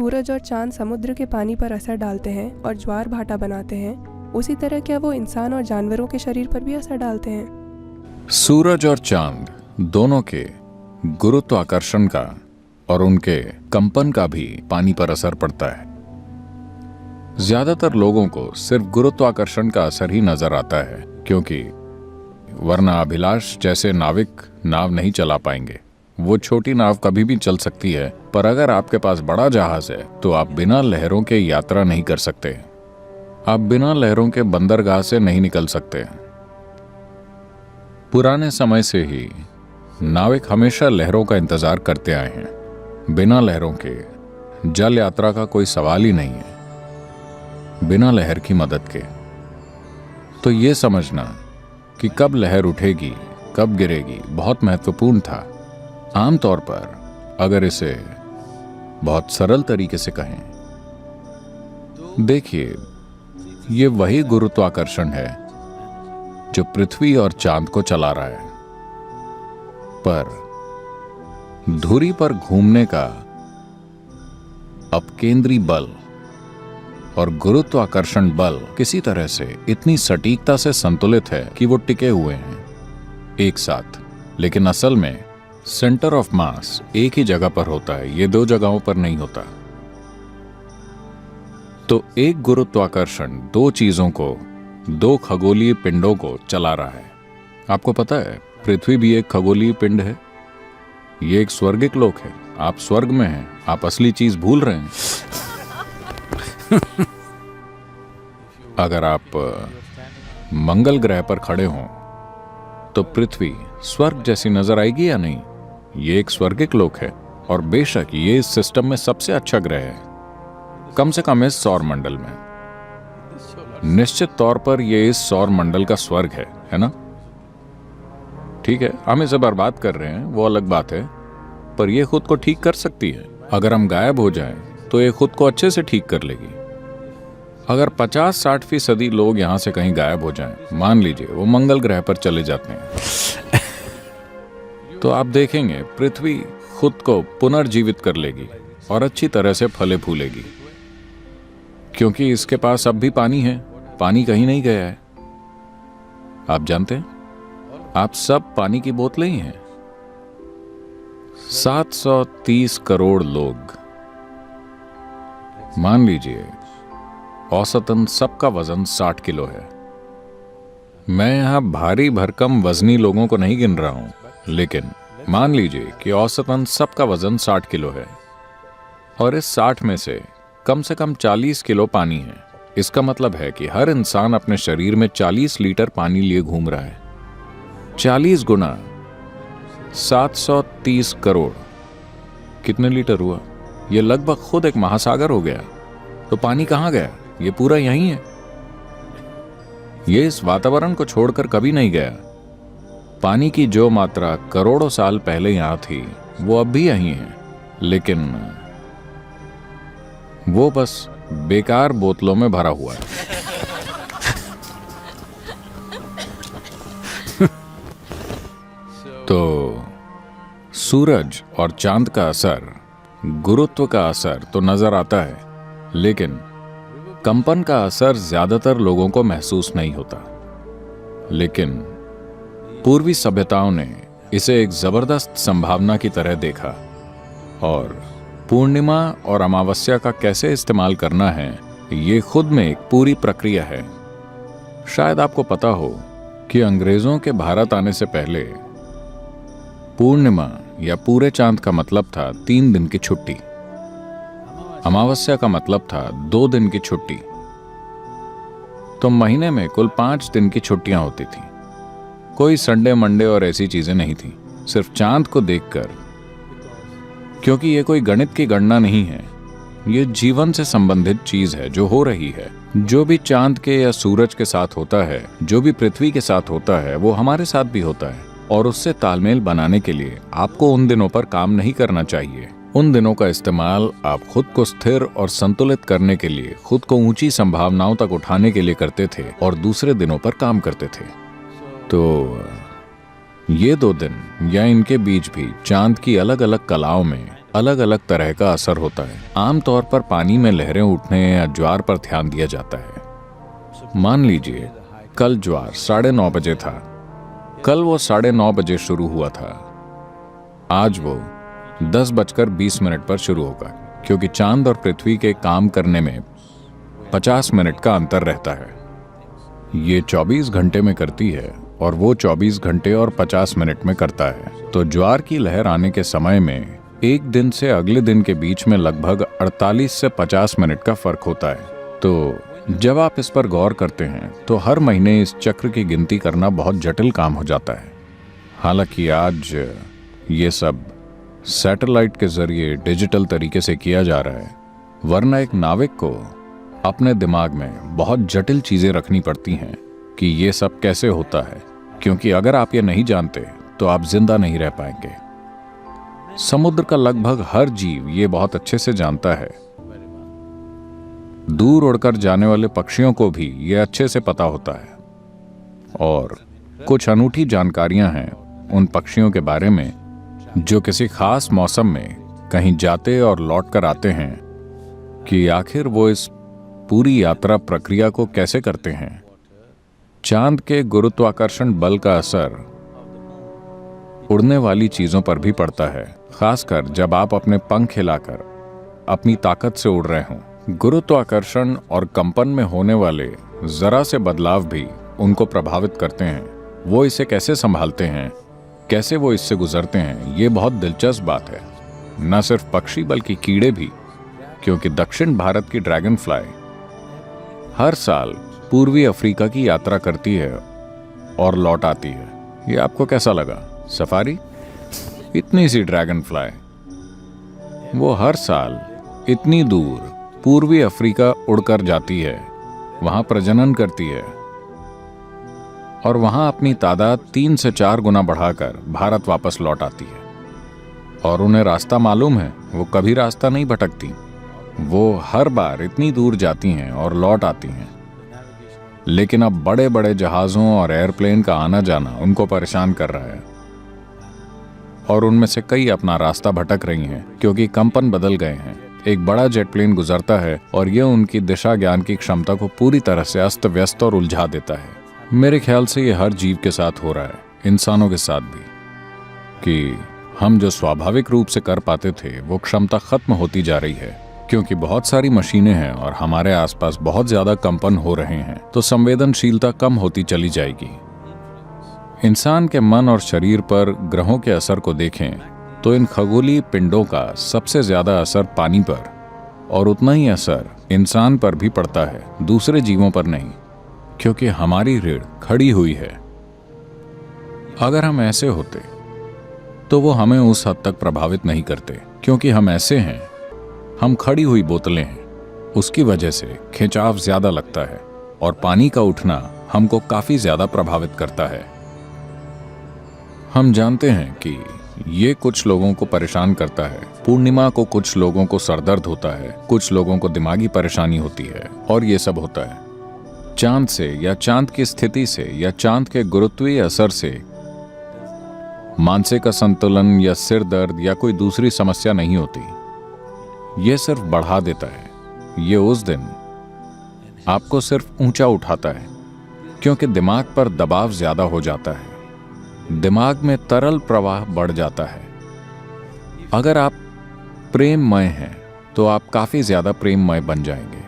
सूरज और चांद समुद्र के पानी पर असर डालते हैं और ज्वार भाटा बनाते हैं, उसी तरह क्या वो इंसान और जानवरों के शरीर पर भी असर डालते हैं? सूरज और चांद दोनों के गुरुत्वाकर्षण का और उनके कंपन का भी पानी पर असर पड़ता है। ज्यादातर लोगों को सिर्फ गुरुत्वाकर्षण का असर ही नजर आता है, क्योंकि वरना अभिलाष जैसे नाविक नाव नहीं चला पाएंगे। वो छोटी नाव कभी भी चल सकती है, पर अगर आपके पास बड़ा जहाज है तो आप बिना लहरों के यात्रा नहीं कर सकते। आप बिना लहरों के बंदरगाह से नहीं निकल सकते। पुराने समय से ही नाविक हमेशा लहरों का इंतजार करते आए हैं। बिना लहरों के जल यात्रा का कोई सवाल ही नहीं है, बिना लहर की मदद के। तो ये समझना कि कब लहर उठेगी, कब गिरेगी, बहुत महत्वपूर्ण था। आमतौर पर अगर इसे बहुत सरल तरीके से कहें, देखिए, ये वही गुरुत्वाकर्षण है जो पृथ्वी और चांद को चला रहा है, पर धुरी पर घूमने का अपकेंद्री बल और गुरुत्वाकर्षण बल किसी तरह से इतनी सटीकता से संतुलित है कि वो टिके हुए हैं एक साथ। लेकिन असल में सेंटर ऑफ मास एक ही जगह पर होता है, ये दो जगहों पर नहीं होता। तो एक गुरुत्वाकर्षण दो चीजों को, दो खगोलीय पिंडों को चला रहा है। आपको पता है, पृथ्वी भी एक खगोलीय पिंड है। ये एक स्वर्गिक लोक है। आप स्वर्ग में हैं, आप असली चीज भूल रहे हैं। अगर आप मंगल ग्रह पर खड़े हों तो पृथ्वी स्वर्ग जैसी नजर आएगी या नहीं? ये एक स्वर्गिक लोक है, और बेशक ये इस सिस्टम में सबसे अच्छा ग्रह है, कम से कम इस सौर मंडल में। निश्चित तौर पर ये इस सौर मंडल का स्वर्ग है ना? ठीक है, हम इसे बर्बाद कर रहे हैं, वो अलग बात है, पर ये खुद को ठीक कर सकती है। अगर हम गायब हो जाएं तो ये खुद को अच्छे से ठीक कर लेगी। अगर 50-60% लोग यहां से कहीं गायब हो जाएं, मान लीजिए वो मंगल ग्रह पर चले जाते हैं, तो आप देखेंगे पृथ्वी खुद को पुनर्जीवित कर लेगी और अच्छी तरह से फले फूलेगी, क्योंकि इसके पास अब भी पानी है। पानी कहीं नहीं गया है। आप जानते हैं, आप सब पानी की बोतलें ही हैं। 730 करोड़ लोग, मान लीजिए औसतन सबका वजन 60 किलो है। मैं यहां भारी भरकम वजनी लोगों को नहीं गिन रहा हूं, लेकिन मान लीजिए कि औसतन सबका वजन 60 किलो है, और इस 60 में से कम 40 किलो पानी है। इसका मतलब है कि हर इंसान अपने शरीर में 40 लीटर पानी लिए घूम रहा है। 40 गुना 730 करोड़ कितने लीटर हुआ? यह लगभग खुद एक महासागर हो गया। तो पानी कहां गया? ये पूरा यहीं है। ये इस वातावरण को छोड़कर कभी नहीं गया। पानी की जो मात्रा करोड़ों साल पहले यहां थी, वो अब भी यहीं है, लेकिन वो बस बेकार बोतलों में भरा हुआ है। तो सूरज और चांद का असर, गुरुत्व का असर तो नजर आता है, लेकिन कंपन का असर ज्यादातर लोगों को महसूस नहीं होता। लेकिन पूर्वी सभ्यताओं ने इसे एक जबरदस्त संभावना की तरह देखा, और पूर्णिमा और अमावस्या का कैसे इस्तेमाल करना है, ये खुद में एक पूरी प्रक्रिया है। शायद आपको पता हो कि अंग्रेजों के भारत आने से पहले पूर्णिमा या पूरे चांद का मतलब था 3 दिन की छुट्टी। अमावस्या का मतलब था 2 दिन की छुट्टी। तो महीने में कुल 5 दिन की छुट्टियां होती थी। कोई संडे मंडे और ऐसी चीजें नहीं थी, सिर्फ चांद को देखकर। क्योंकि ये कोई गणित की गणना नहीं है, ये जीवन से संबंधित चीज है जो हो रही है। जो भी चांद के या सूरज के साथ होता है, जो भी पृथ्वी के साथ होता है, वो हमारे साथ भी होता है। और उससे तालमेल बनाने के लिए आपको उन दिनों पर काम नहीं करना चाहिए। उन दिनों का इस्तेमाल आप खुद को स्थिर और संतुलित करने के लिए, खुद को ऊंची संभावनाओं तक उठाने के लिए करते थे, और दूसरे दिनों पर काम करते थे। तो ये 2 दिन या इनके बीच भी चांद की अलग अलग कलाओं में अलग अलग तरह का असर होता है। आमतौर पर पानी में लहरें उठने या ज्वार पर ध्यान दिया जाता है। मान लीजिए कल ज्वार 9:30 बजे था। कल वो 9:30 बजे शुरू हुआ था। आज वो 10:20 पर शुरू होगा, क्योंकि चांद और पृथ्वी के काम करने में 50 मिनट का अंतर रहता है। ये 24 घंटे में करती है और वो 24 घंटे और 50 मिनट में करता है। तो ज्वार की लहर आने के समय में एक दिन से अगले दिन के बीच में लगभग 48 से 50 मिनट का फर्क होता है। तो जब आप इस पर गौर करते हैं तो हर महीने इस चक्र की गिनती करना बहुत जटिल काम हो जाता है। हालांकि आज ये सब सैटेलाइट के जरिए डिजिटल तरीके से किया जा रहा है, वरना एक नाविक को अपने दिमाग में बहुत जटिल चीजें रखनी पड़ती हैं कि ये सब कैसे होता है, क्योंकि अगर आप ये नहीं जानते तो आप जिंदा नहीं रह पाएंगे। समुद्र का लगभग हर जीव ये बहुत अच्छे से जानता है। दूर उड़कर जाने वाले पक्षियों को भी ये अच्छे से पता होता है। और कुछ अनूठी जानकारियां हैं उन पक्षियों के बारे में जो किसी खास मौसम में कहीं जाते और लौट कर आते हैं, कि आखिर वो इस पूरी यात्रा प्रक्रिया को कैसे करते हैं। चांद के गुरुत्वाकर्षण बल का असर उड़ने वाली चीजों पर भी पड़ता है, खासकर जब आप अपने पंख हिलाकर अपनी ताकत से उड़ रहे हों। गुरुत्वाकर्षण और कंपन में होने वाले जरा से बदलाव भी उनको प्रभावित करते हैं। वो इसे कैसे संभालते हैं, कैसे वो इससे गुजरते हैं, ये बहुत दिलचस्प बात है। न सिर्फ पक्षी बल्कि कीड़े भी, क्योंकि दक्षिण भारत की ड्रैगन फ्लाई हर साल पूर्वी अफ्रीका की यात्रा करती है और लौट आती है। ये आपको कैसा लगा? सफारी? इतनी सी ड्रैगन फ्लाई वो हर साल इतनी दूर पूर्वी अफ्रीका उड़कर जाती है, वहां प्रजनन करती है और वहां अपनी तादाद 3 से 4 गुना बढ़ाकर भारत वापस लौट आती है। और उन्हें रास्ता मालूम है, वो कभी रास्ता नहीं भटकती। वो हर बार इतनी दूर जाती हैं और लौट आती हैं। लेकिन अब बड़े बड़े जहाज़ों और एयरप्लेन का आना जाना उनको परेशान कर रहा है और उनमें से कई अपना रास्ता भटक रही हैं, क्योंकि कंपन बदल गए हैं। एक बड़ा जेट प्लेन गुजरता है और यह उनकी दिशा ज्ञान की क्षमता को पूरी तरह से अस्त व्यस्त और उलझा देता है। मेरे ख्याल से ये हर जीव के साथ हो रहा है, इंसानों के साथ भी, कि हम जो स्वाभाविक रूप से कर पाते थे वो क्षमता खत्म होती जा रही है, क्योंकि बहुत सारी मशीनें हैं और हमारे आसपास बहुत ज्यादा कंपन हो रहे हैं, तो संवेदनशीलता कम होती चली जाएगी। इंसान के मन और शरीर पर ग्रहों के असर को देखें तो इन खगोलीय पिंडों का सबसे ज्यादा असर पानी पर और उतना ही असर इंसान पर भी पड़ता है, दूसरे जीवों पर नहीं, क्योंकि हमारी रीढ़ खड़ी हुई है। अगर हम ऐसे होते तो वो हमें उस हद तक प्रभावित नहीं करते, क्योंकि हम ऐसे हैं, हम खड़ी हुई बोतलें हैं। उसकी वजह से खिंचाव ज्यादा लगता है और पानी का उठना हमको काफी ज्यादा प्रभावित करता है। हम जानते हैं कि ये कुछ लोगों को परेशान करता है। पूर्णिमा को कुछ लोगों को सरदर्द होता है, कुछ लोगों को दिमागी परेशानी होती है, और ये सब होता है चांद से या चांद की स्थिति से या चांद के गुरुत्वीय असर से। मानसिक असंतुलन या सिर दर्द या कोई दूसरी समस्या नहीं होती, ये सिर्फ बढ़ा देता है। ये उस दिन आपको सिर्फ ऊंचा उठाता है, क्योंकि दिमाग पर दबाव ज्यादा हो जाता है, दिमाग में तरल प्रवाह बढ़ जाता है। अगर आप प्रेममय हैं तो आप काफी ज्यादा प्रेममय बन जाएंगे।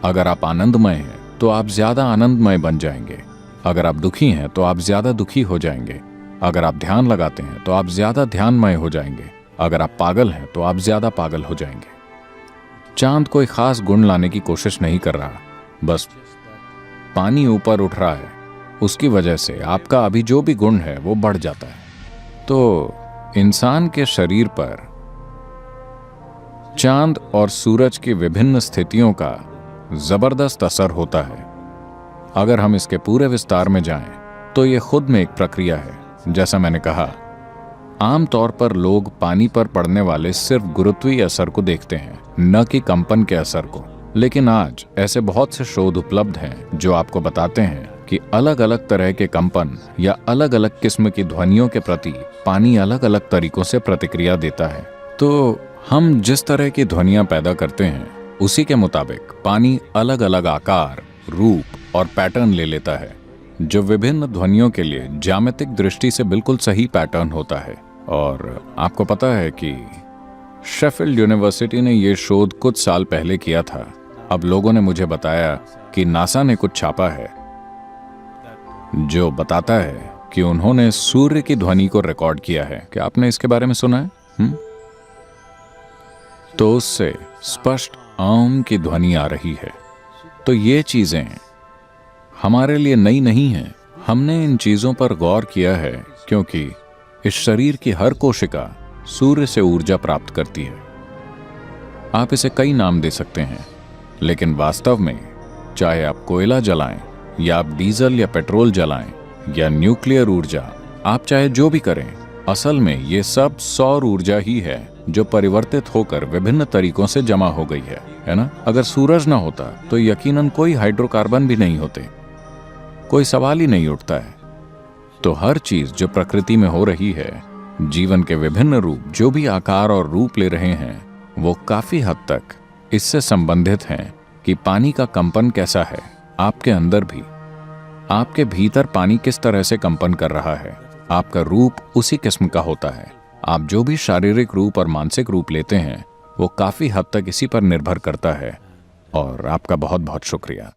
अगर आप आनंदमय हैं तो आप ज्यादा आनंदमय बन जाएंगे। अगर आप दुखी हैं तो आप ज्यादा दुखी हो जाएंगे। अगर आप ध्यान लगाते हैं तो आप ज्यादा ध्यानमय हो जाएंगे। अगर आप पागल हैं तो आप ज्यादा पागल हो जाएंगे। चांद कोई खास गुण लाने की कोशिश नहीं कर रहा, बस पानी ऊपर उठ रहा है, उसकी वजह से आपका अभी जो भी गुण है वो बढ़ जाता है। तो इंसान के शरीर पर चांद और सूरज की विभिन्न स्थितियों का जबरदस्त असर होता है। अगर हम इसके पूरे विस्तार में जाएं तो ये खुद में एक प्रक्रिया है। जैसा मैंने कहा, आमतौर पर लोग पानी पर पड़ने वाले सिर्फ गुरुत्वीय असर को देखते हैं, न कि कंपन के असर को। लेकिन आज ऐसे बहुत से शोध उपलब्ध हैं जो आपको बताते हैं कि अलग अलग तरह के कंपन या अलग अलग किस्म की ध्वनियों के प्रति पानी अलग अलग तरीकों से प्रतिक्रिया देता है। तो हम जिस तरह की ध्वनियां पैदा करते हैं उसी के मुताबिक पानी अलग अलग आकार, रूप और पैटर्न ले लेता है, जो विभिन्न ध्वनियों के लिए ज्यामितिक दृष्टि से बिल्कुल सही पैटर्न होता है। और आपको पता है कि शेफील्ड यूनिवर्सिटी ने यह शोध कुछ साल पहले किया था। अब लोगों ने मुझे बताया कि नासा ने कुछ छापा है जो बताता है कि उन्होंने सूर्य की ध्वनि को रिकॉर्ड किया है। क्या आपने इसके बारे में सुना है? तो उससे स्पष्ट आम की ध्वनि आ रही है। तो ये चीजें हमारे लिए नई नहीं हैं। हमने इन चीजों पर गौर किया है क्योंकि इस शरीर की हर कोशिका सूर्य से ऊर्जा प्राप्त करती है। आप इसे कई नाम दे सकते हैं, लेकिन वास्तव में चाहे आप कोयला जलाएं या आप डीजल या पेट्रोल जलाएं या न्यूक्लियर ऊर्जा, आप चाहे जो भी करें, असल में ये सब सौर ऊर्जा ही है जो परिवर्तित होकर विभिन्न तरीकों से जमा हो गई है ना? अगर सूरज ना होता तो यकीनन कोई हाइड्रोकार्बन भी नहीं होते। कोई सवाल ही नहीं उठता है। तो हर चीज जो प्रकृति में हो रही है, जीवन के विभिन्न रूप जो भी आकार और रूप ले रहे हैं, वो काफी हद तक इससे संबंधित हैं कि पानी का कंपन कैसा है आपके अंदर भी। आपके भीतर पानी किस तरह से कंपन कर रहा है, आपका रूप उसी किस्म का होता है। आप जो भी शारीरिक रूप और मानसिक रूप लेते हैं वो काफी हद तक इसी पर निर्भर करता है। और आपका बहुत बहुत शुक्रिया।